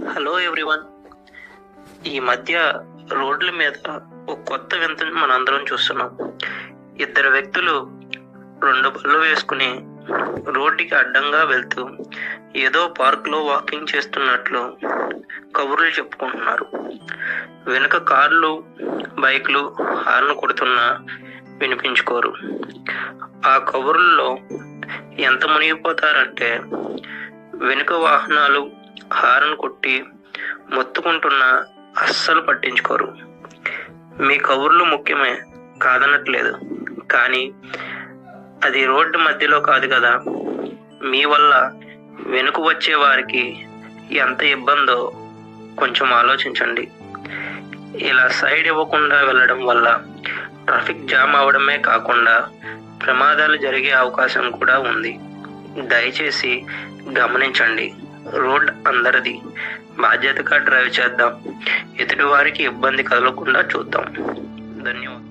Hello everyone. ఈ మధ్య రోడ్ల మీద ఒక కొత్త వింతను మనందరం చూస్తున్నాం. ఇద్దరు వ్యక్తులు రెండు బళ్ళు వేసుకుని రోడ్డుకి అడ్డంగా వెళ్తూ ఏదో పార్క్లో వాకింగ్ చేస్తున్నట్లు కబుర్లు చెప్పుకుంటున్నారు. వెనుక కార్లు, బైక్లు హార్న్ కొడుతున్నా వినిపించుకోరు. ఆ కబుర్లలో ఎంత మునిగిపోతారంటే వెనుక వాహనాలు హారన్ కొట్టి మొత్తుకుంటున్నా అస్సలు పట్టించుకోరు. మీ కబుర్లు ముఖ్యమే, కాదనట్లేదు, కానీ అది రోడ్డు మధ్యలో కాదు కదా. మీ వల్ల వెనుక వచ్చే వారికి ఎంత ఇబ్బందో కొంచెం ఆలోచించండి. ఇలా సైడ్ ఇవ్వకుండా వెళ్ళడం వల్ల ట్రాఫిక్ జామ్ అవడమే కాకుండా ప్రమాదాలు జరిగే అవకాశం కూడా ఉంది. దయచేసి గమనించండి. రోడ్ అందరిది. బాధ్యతగా డ్రైవ్ చేద్దాం. ఎదుటి వారికి ఇబ్బంది కలగకుండా చూద్దాం. ధన్యవాదాలు.